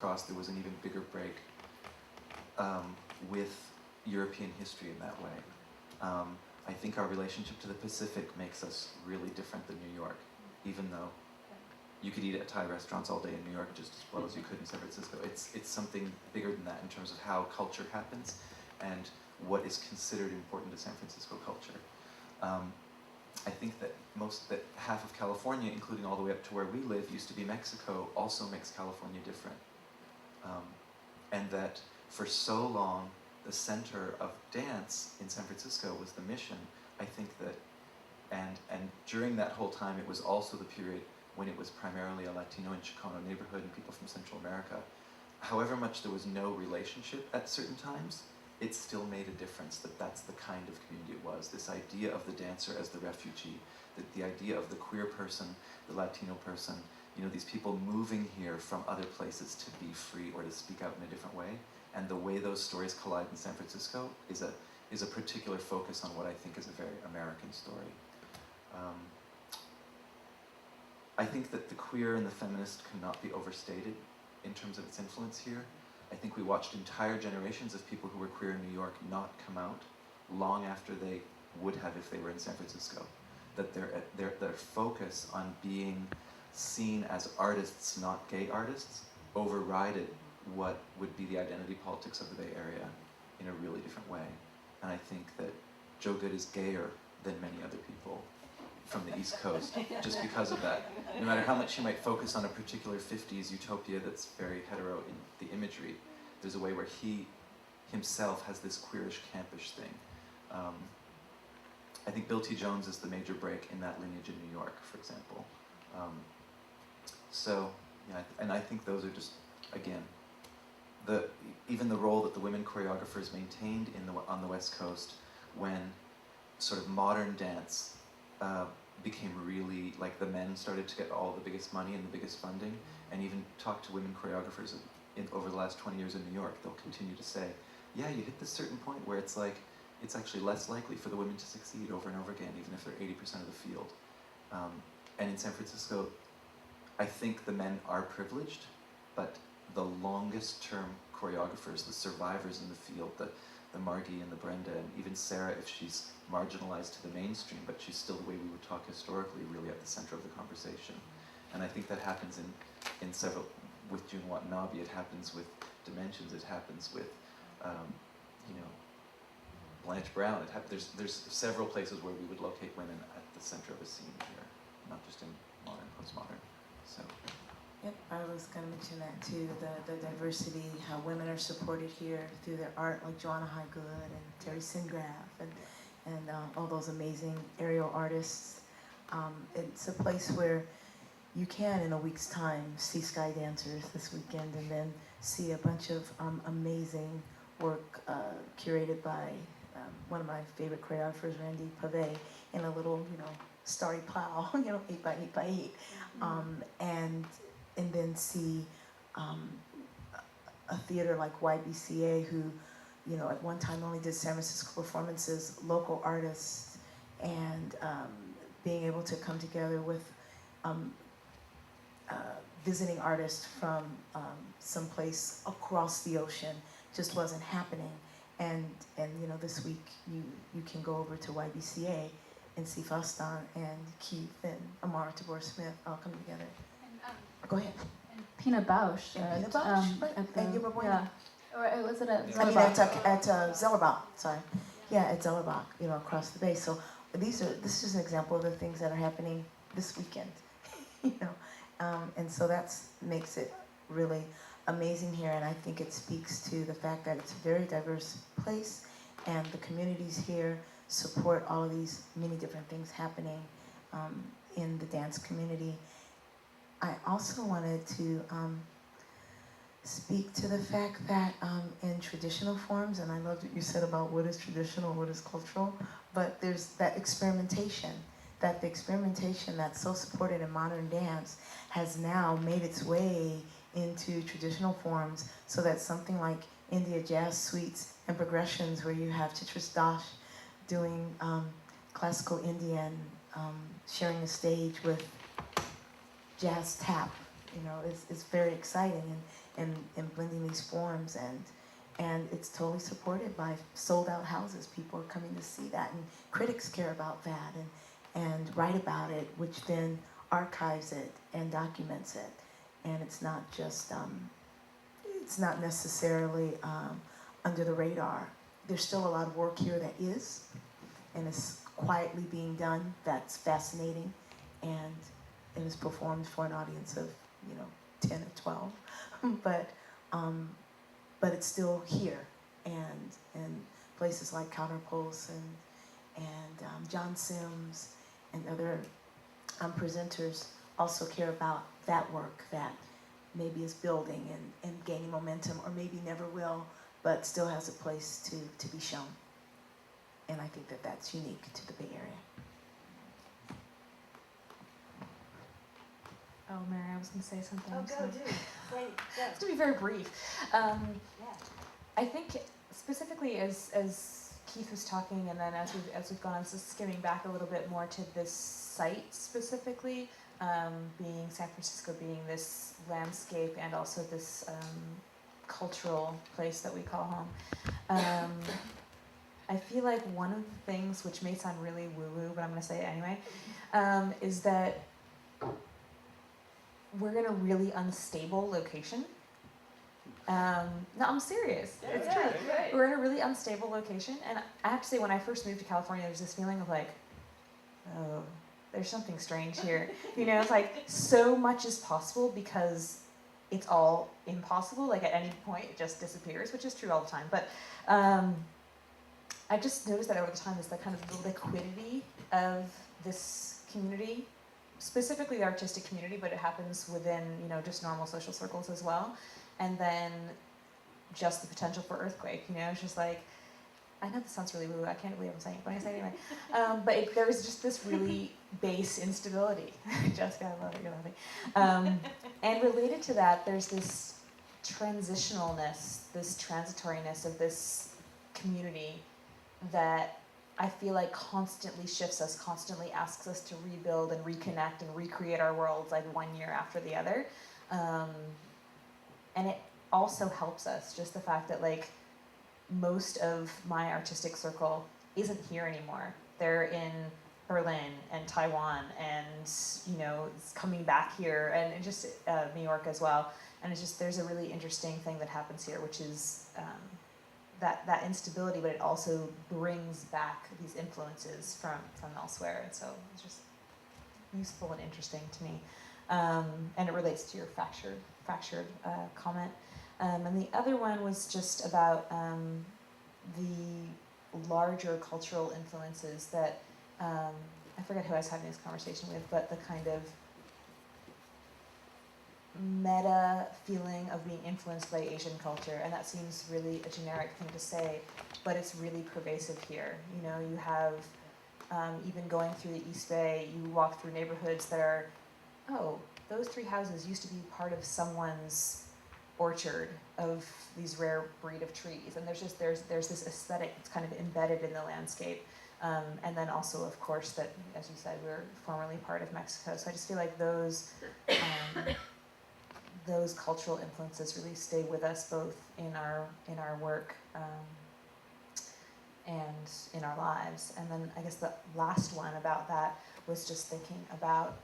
across, there was an even bigger break with European history in that way. I think our relationship to the Pacific makes us really different than New York, even though you could eat at Thai restaurants all day in New York just as well as you could in San Francisco. It's something bigger than that in terms of how culture happens and what is considered important to San Francisco culture. I think that half of California, including all the way up to where we live, used to be Mexico, also makes California different. And that for so long, the center of dance in San Francisco was the Mission. I think that, and during that whole time, it was also the period when it was primarily a Latino and Chicano neighborhood and people from Central America. However much there was no relationship at certain times, it still made a difference that that's the kind of community it was. This idea of the dancer as the refugee, the idea of the queer person, the Latino person, these people moving here from other places to be free or to speak out in a different way. And the way those stories collide in San Francisco is a particular focus on what I think is a very American story. I think that the queer and the feminist cannot be overstated in terms of its influence here. I think we watched entire generations of people who were queer in New York not come out long after they would have if they were in San Francisco. That their focus on being seen as artists, not gay artists, overrided what would be the identity politics of the Bay Area in a really different way. And I think that Joe Good is gayer than many other people from the East Coast, just because of that. No matter how much he might focus on a particular 50s utopia that's very hetero in the imagery, there's a way where he himself has this queerish, campish thing. I think Bill T. Jones is the major break in that lineage in New York, for example. And I think those are just, again, even the role that the women choreographers maintained on the West Coast when sort of modern dance became really, like the men started to get all the biggest money and the biggest funding, and even talk to women choreographers over the last 20 years in New York, they'll continue to say, yeah, you hit this certain point where it's like, it's actually less likely for the women to succeed over and over again, even if they're 80% of the field. And in San Francisco, I think the men are privileged, but the longest term choreographers, the survivors in the field, the Margie and the Brenda, and even Sarah, if she's marginalized to the mainstream, but she's still the way we would talk historically, really at the center of the conversation. And I think that happens in several, with June Watanabe, it happens with Dimensions, it happens with, Blanche Brown. There's several places where we would locate women at the center of a scene here, not just in modern, postmodern. So. Yep, I was going to mention that too, the diversity, how women are supported here through their art, like Joanna Highgood and Terry Singraf and all those amazing aerial artists. It's a place where you can, in a week's time, see Sky Dancers this weekend and then see a bunch of amazing work curated by one of my favorite choreographers, Randy Pave, in a little, starry plow, 8 by 8 by 8. And then see a theater like YBCA, who, at one time only did San Francisco performances, local artists, and being able to come together with visiting artists from someplace across the ocean just wasn't happening. And this week you can go over to YBCA and see Faustin and Keith and Amara Tabor-Smith all come together. Go ahead. And Pina Bausch. And Pina Bausch, right. And Yerba Buena. Yeah. Or was it at I mean, at Zellerbach, sorry. Yeah, at Zellerbach, across the bay. So this is an example of the things that are happening this weekend, and so that makes it really amazing here. And I think it speaks to the fact that it's a very diverse place, and the communities here support all of these many different things happening in the dance community. I also wanted to speak to the fact that in traditional forms, and I loved what you said about what is traditional, what is cultural, but there's that experimentation, that the experimentation that's so supported in modern dance has now made its way into traditional forms, so that something like India jazz suites and progressions where you have Chitras Das doing classical Indian, sharing the stage with jazz tap, is very exciting. And these forums, and it's totally supported by sold out houses. People are coming to see that, and critics care about that and write about it, which then archives it and documents it. And it's not just, it's not necessarily under the radar. There's still a lot of work here that is, and it's quietly being done. That's fascinating, and it is performed for an audience of, 10 or 12, but it's still here, and places like Counterpulse and John Sims and other presenters also care about that work that maybe is building and gaining momentum, or maybe never will, but still has a place to be shown. And I think that that's unique to the Bay Area. Oh, Mary, I was going to say something. Oh, go, do. Great, go. It's going to be very brief. Yeah. I think specifically as Keith was talking, and then as we've gone on, just skimming back a little bit more to this site specifically, being San Francisco, being this landscape and also this cultural place that we call home. I feel like one of the things, which may sound really woo-woo, but I'm going to say it anyway, is that we're in a really unstable location. No, I'm serious. Yeah, It's yeah, true. right. We're in a really unstable location, and I have to say, when I first moved to California, there's this feeling of like, oh, there's something strange here. It's like so much is possible because it's all impossible. Like at any point, it just disappears, which is true all the time. But I just noticed that over the time, is the kind of the liquidity of this community, specifically the artistic community, but it happens within, just normal social circles as well. And then just the potential for earthquake, it's just like, I know this sounds really woo, I can't believe I'm saying it, but I say it anyway. But there was just this really base instability. Jessica, I love it, you're laughing. And related to that, there's this transitionalness, this transitoriness of this community that I feel like constantly shifts us, constantly asks us to rebuild and reconnect and recreate our worlds like one year after the other. And it also helps us, just the fact that like most of my artistic circle isn't here anymore. They're in Berlin and Taiwan and, it's coming back here, and it just New York as well. And it's just, there's a really interesting thing that happens here, which is that instability, but it also brings back these influences from elsewhere. And so it's just useful and interesting to me. And it relates to your fractured comment. And the other one was just about the larger cultural influences that, I forget who I was having this conversation with, but the kind of meta feeling of being influenced by Asian culture, and that seems really a generic thing to say, but it's really pervasive here. You have, even going through the East Bay, you walk through neighborhoods that are, oh, those 3 houses used to be part of someone's orchard of these rare breed of trees, and there's this aesthetic that's kind of embedded in the landscape. And then also, of course, that, as you said, we're formerly part of Mexico, so I just feel like those cultural influences really stay with us both in our work and in our lives. And then I guess the last one about that was just thinking about,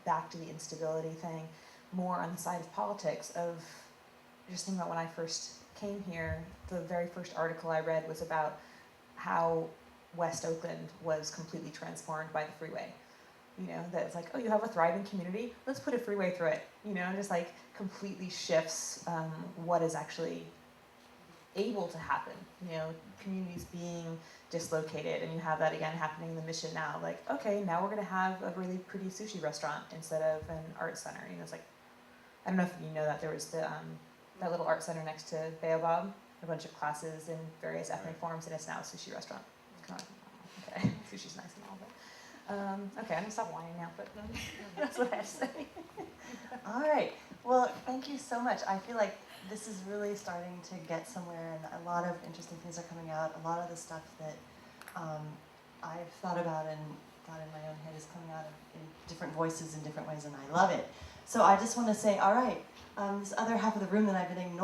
back to the instability thing, more on the side of politics, of just thinking about when I first came here, the very first article I read was about how West Oakland was completely transformed by the freeway. That it's like, oh, you have a thriving community, let's put a freeway through it, and just like completely shifts what is actually able to happen, communities being dislocated, and you have that again happening in the Mission now, like, okay, now we're gonna have a really pretty sushi restaurant instead of an art center. It's like, I don't know if you know that there was that little art center next to Baobab, a bunch of classes in various ethnic forms, and it's now a sushi restaurant. Kind of, okay, sushi's nice and all, but okay, I'm gonna stop whining now, but that's what I have to say. All right. Well, thank you so much. I feel like this is really starting to get somewhere, and a lot of interesting things are coming out. A lot of the stuff that I've thought about and thought in my own head is coming out in different voices in different ways, and I love it. So I just want to say, all right, this other half of the room that I've been ignoring.